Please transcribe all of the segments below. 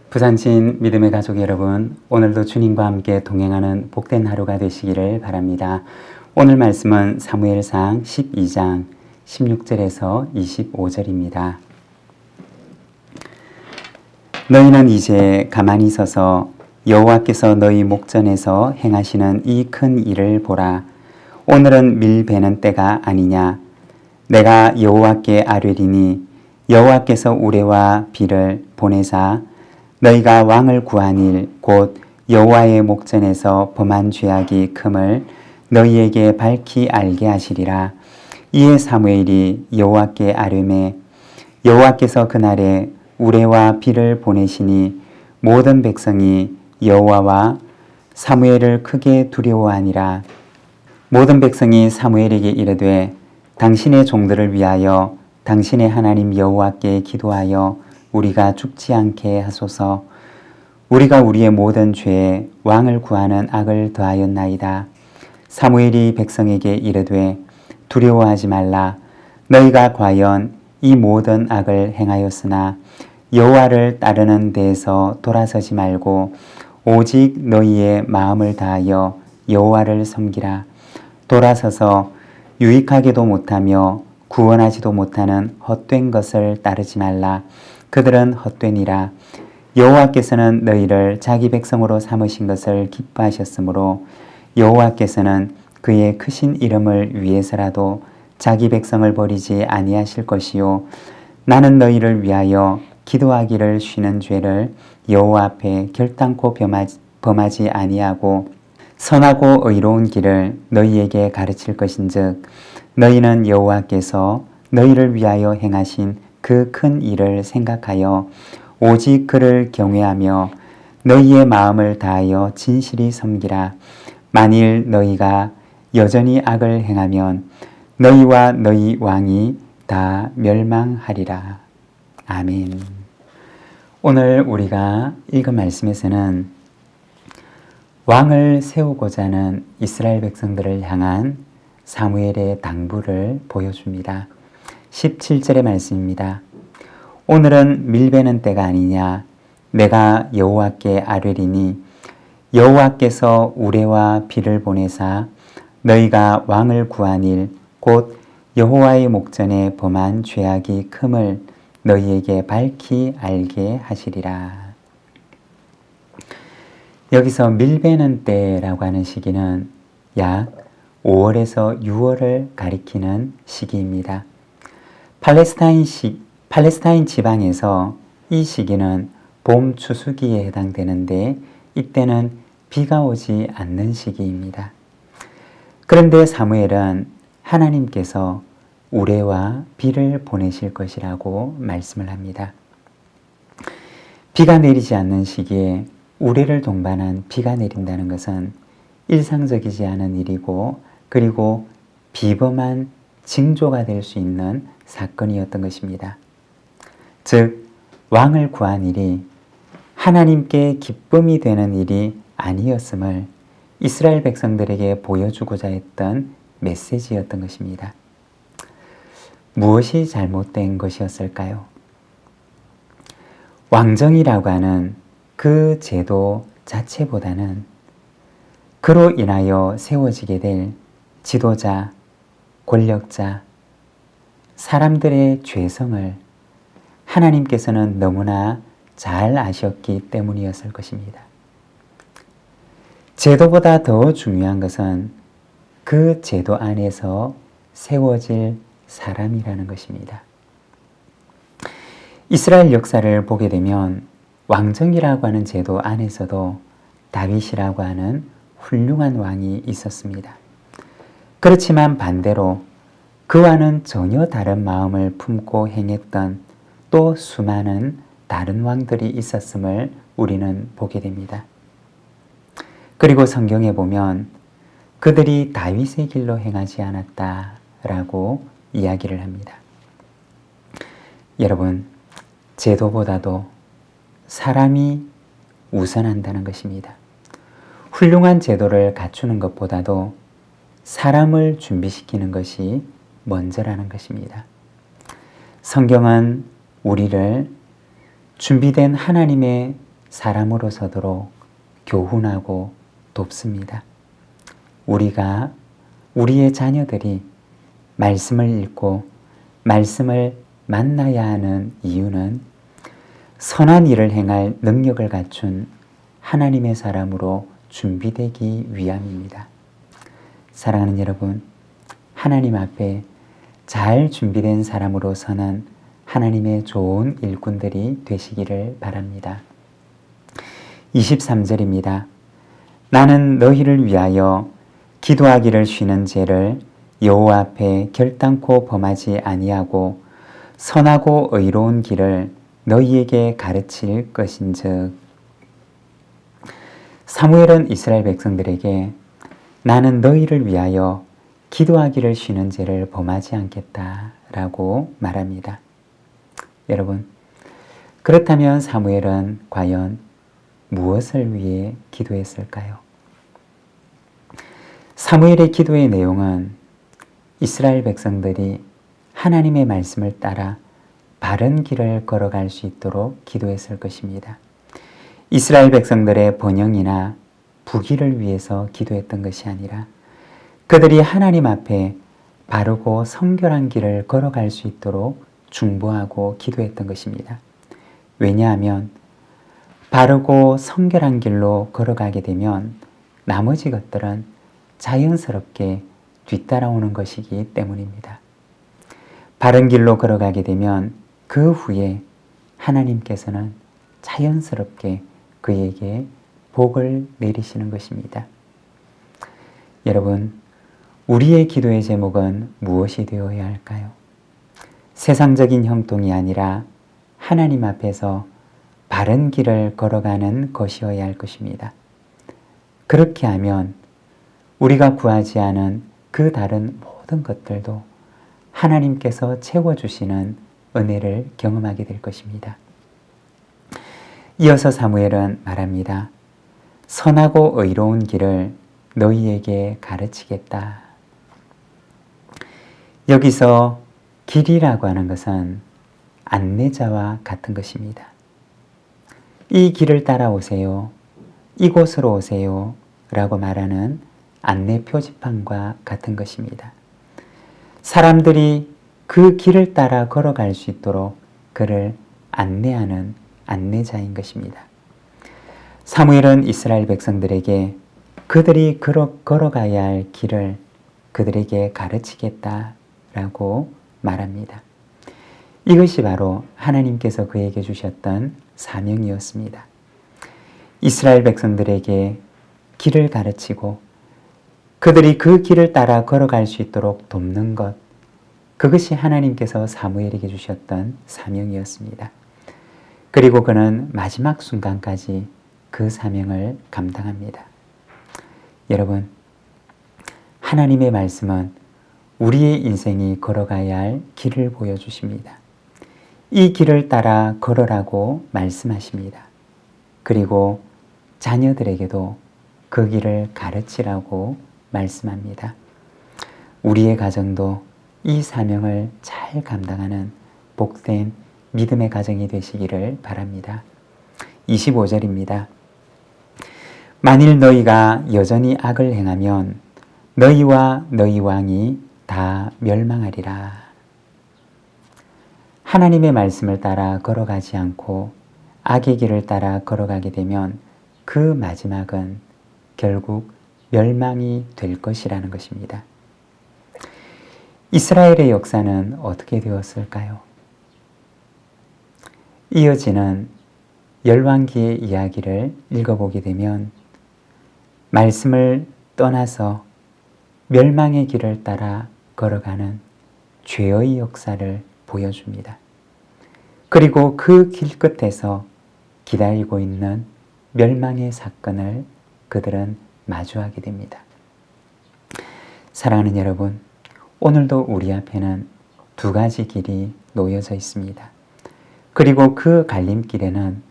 부산친 믿음의 가족 여러분, 오늘도 주님과 함께 동행하는 복된 하루가 되시기를 바랍니다. 오늘 말씀은 사무엘상 12장 16절에서 25절입니다. 너희는 이제 가만히 서서 여호와께서 너희 목전에서 행하시는 이 큰 일을 보라. 오늘은 밀 베는 때가 아니냐. 내가 여호와께 아뢰리니 여호와께서 우레와 비를 보내사 너희가 왕을 구한 일 곧 여호와의 목전에서 범한 죄악이 큼을 너희에게 밝히 알게 하시리라. 이에 사무엘이 여호와께 아뢰매 여호와께서 그날에 우레와 비를 보내시니 모든 백성이 여호와와 사무엘을 크게 두려워하니라. 모든 백성이 사무엘에게 이르되 당신의 종들을 위하여 당신의 하나님 여호와께 기도하여 우리가 죽지 않게 하소서. 우리가 우리의 모든 죄에 왕을 구하는 악을 더하였나이다. 사무엘이 백성에게 이르되 두려워하지 말라. 너희가 과연 이 모든 악을 행하였으나 여호와를 따르는 데에서 돌아서지 말고 오직 너희의 마음을 다하여 여호와를 섬기라. 돌아서서 유익하게도 못하며 구원하지도 못하는 헛된 것을 따르지 말라. 그들은 헛되니라. 여호와께서는 너희를 자기 백성으로 삼으신 것을 기뻐하셨으므로 여호와께서는 그의 크신 이름을 위해서라도 자기 백성을 버리지 아니하실 것이요 나는 너희를 위하여 기도하기를 쉬는 죄를 여호와 앞에 결단코 범하지 아니하고 선하고 의로운 길을 너희에게 가르칠 것인즉 너희는 여호와께서 너희를 위하여 행하신 그 큰 일을 생각하여 오직 그를 경외하며 너희의 마음을 다하여 진실이 섬기라. 만일 너희가 여전히 악을 행하면 너희와 너희 왕이 다 멸망하리라. 아멘. 오늘 우리가 읽은 말씀에서는 왕을 세우고자 하는 이스라엘 백성들을 향한 사무엘의 당부를 보여줍니다. 17절의 말씀입니다. 오늘은 밀 베는 때가 아니냐. 내가 여호와께 아뢰리니 여호와께서 우레와 비를 보내사 너희가 왕을 구한 일 곧 여호와의 목전에 범한 죄악이 큼을 너희에게 밝히 알게 하시리라. 여기서 밀 베는 때라고 하는 시기는 약 5월에서 6월을 가리키는 시기입니다. 팔레스타인 지방에서 이 시기는 봄 추수기에 해당되는데 이때는 비가 오지 않는 시기입니다. 그런데 사무엘은 하나님께서 우레와 비를 보내실 것이라고 말씀을 합니다. 비가 내리지 않는 시기에 우레를 동반한 비가 내린다는 것은 일상적이지 않은 일이고 그리고 비범한 징조가 될 수 있는 사건이었던 것입니다. 즉 왕을 구한 일이 하나님께 기쁨이 되는 일이 아니었음을 이스라엘 백성들에게 보여주고자 했던 메시지였던 것입니다. 무엇이 잘못된 것이었을까요? 왕정이라고 하는 그 제도 자체보다는 그로 인하여 세워지게 될 지도자, 권력자, 사람들의 죄성을 하나님께서는 너무나 잘 아셨기 때문이었을 것입니다. 제도보다 더 중요한 것은 그 제도 안에서 세워질 사람이라는 것입니다. 이스라엘 역사를 보게 되면 왕정이라고 하는 제도 안에서도 다윗이라고 하는 훌륭한 왕이 있었습니다. 그렇지만 반대로 그와는 전혀 다른 마음을 품고 행했던 또 수많은 다른 왕들이 있었음을 우리는 보게 됩니다. 그리고 성경에 보면 그들이 다윗의 길로 행하지 않았다라고 이야기를 합니다. 여러분, 제도보다도 사람이 우선한다는 것입니다. 훌륭한 제도를 갖추는 것보다도 사람을 준비시키는 것이 먼저라는 것입니다. 성경은 우리를 준비된 하나님의 사람으로 서도록 교훈하고 돕습니다. 우리의 자녀들이 말씀을 읽고 말씀을 만나야 하는 이유는 선한 일을 행할 능력을 갖춘 하나님의 사람으로 준비되기 위함입니다. 사랑하는 여러분, 하나님 앞에 잘 준비된 사람으로서는 하나님의 좋은 일꾼들이 되시기를 바랍니다. 23절입니다. 나는 너희를 위하여 기도하기를 쉬는 죄를 여호와 앞에 결단코 범하지 아니하고 선하고 의로운 길을 너희에게 가르칠 것인즉. 사무엘은 이스라엘 백성들에게 나는 너희를 위하여 기도하기를 쉬는 죄를 범하지 않겠다라고 말합니다. 여러분, 그렇다면 사무엘은 과연 무엇을 위해 기도했을까요? 사무엘의 기도의 내용은 이스라엘 백성들이 하나님의 말씀을 따라 바른 길을 걸어갈 수 있도록 기도했을 것입니다. 이스라엘 백성들의 번영이나 부귀를 위해서 기도했던 것이 아니라 그들이 하나님 앞에 바르고 성결한 길을 걸어갈 수 있도록 중보하고 기도했던 것입니다. 왜냐하면 바르고 성결한 길로 걸어가게 되면 나머지 것들은 자연스럽게 뒤따라오는 것이기 때문입니다. 바른 길로 걸어가게 되면 그 후에 하나님께서는 자연스럽게 그에게 복을 내리시는 것입니다. 여러분, 우리의 기도의 제목은 무엇이 되어야 할까요? 세상적인 형통이 아니라 하나님 앞에서 바른 길을 걸어가는 것이어야 할 것입니다. 그렇게 하면 우리가 구하지 않은 그 다른 모든 것들도 하나님께서 채워주시는 은혜를 경험하게 될 것입니다. 이어서 사무엘은 말합니다. 선하고 의로운 길을 너희에게 가르치겠다. 여기서 길이라고 하는 것은 안내자와 같은 것입니다. 이 길을 따라오세요. 이곳으로 오세요. 라고 말하는 안내 표지판과 같은 것입니다. 사람들이 그 길을 따라 걸어갈 수 있도록 그를 안내하는 안내자인 것입니다. 사무엘은 이스라엘 백성들에게 그들이 걸어가야 할 길을 그들에게 가르치겠다라고 말합니다. 이것이 바로 하나님께서 그에게 주셨던 사명이었습니다. 이스라엘 백성들에게 길을 가르치고 그들이 그 길을 따라 걸어갈 수 있도록 돕는 것, 그것이 하나님께서 사무엘에게 주셨던 사명이었습니다. 그리고 그는 마지막 순간까지 그 사명을 감당합니다. 여러분, 하나님의 말씀은 우리의 인생이 걸어가야 할 길을 보여주십니다. 이 길을 따라 걸어라고 말씀하십니다. 그리고 자녀들에게도 그 길을 가르치라고 말씀합니다. 우리의 가정도 이 사명을 잘 감당하는 복된 믿음의 가정이 되시기를 바랍니다. 25절입니다. 만일 너희가 여전히 악을 행하면 너희와 너희 왕이 다 멸망하리라. 하나님의 말씀을 따라 걸어가지 않고 악의 길을 따라 걸어가게 되면 그 마지막은 결국 멸망이 될 것이라는 것입니다. 이스라엘의 역사는 어떻게 되었을까요? 이어지는 열왕기의 이야기를 읽어보게 되면 말씀을 떠나서 멸망의 길을 따라 걸어가는 죄의 역사를 보여줍니다. 그리고 그 길 끝에서 기다리고 있는 멸망의 사건을 그들은 마주하게 됩니다. 사랑하는 여러분, 오늘도 우리 앞에는 두 가지 길이 놓여져 있습니다. 그리고 그 갈림길에는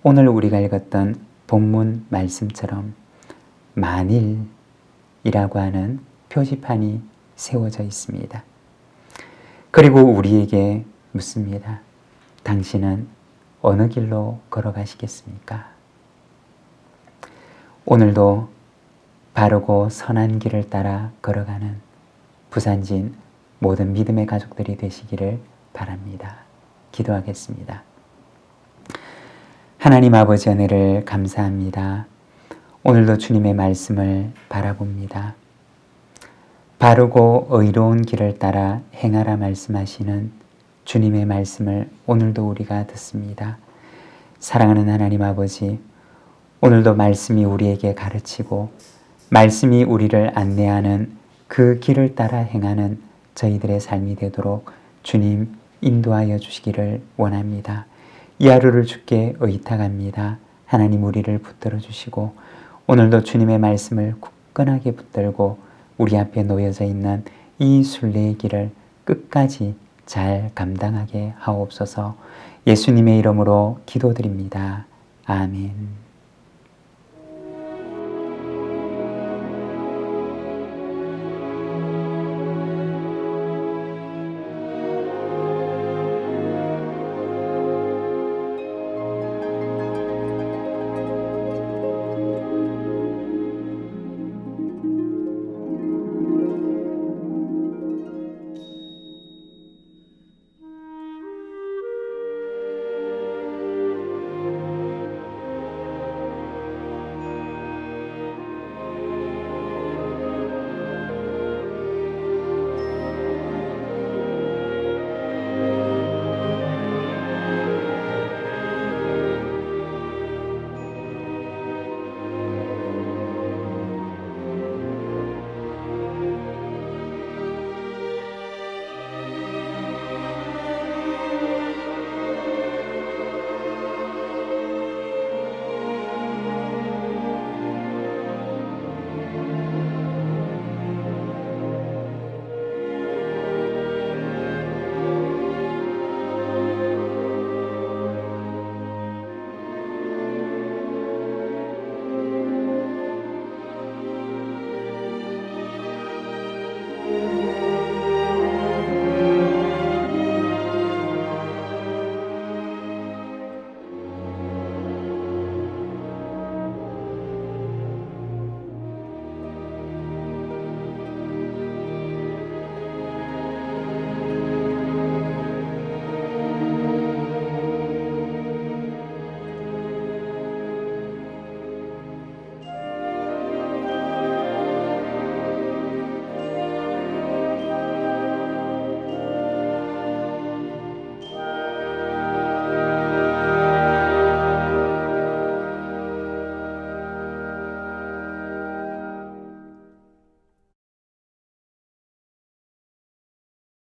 오늘 우리가 읽었던 본문 말씀처럼 만일이라고 하는 표지판이 세워져 있습니다. 그리고 우리에게 묻습니다. 당신은 어느 길로 걸어가시겠습니까? 오늘도 바르고 선한 길을 따라 걸어가는 부산진 모든 믿음의 가족들이 되시기를 바랍니다. 기도하겠습니다. 하나님 아버지 은혜를 감사합니다. 오늘도 주님의 말씀을 바라봅니다. 바르고 의로운 길을 따라 행하라 말씀하시는 주님의 말씀을 오늘도 우리가 듣습니다. 사랑하는 하나님 아버지, 오늘도 말씀이 우리에게 가르치고 말씀이 우리를 안내하는 그 길을 따라 행하는 저희들의 삶이 되도록 주님 인도하여 주시기를 원합니다. 이 하루를 주께 의탁합니다. 하나님 우리를 붙들어 주시고 오늘도 주님의 말씀을 굳건하게 붙들고 우리 앞에 놓여져 있는 이 순례의 길을 끝까지 잘 감당하게 하옵소서. 예수님의 이름으로 기도드립니다. 아멘.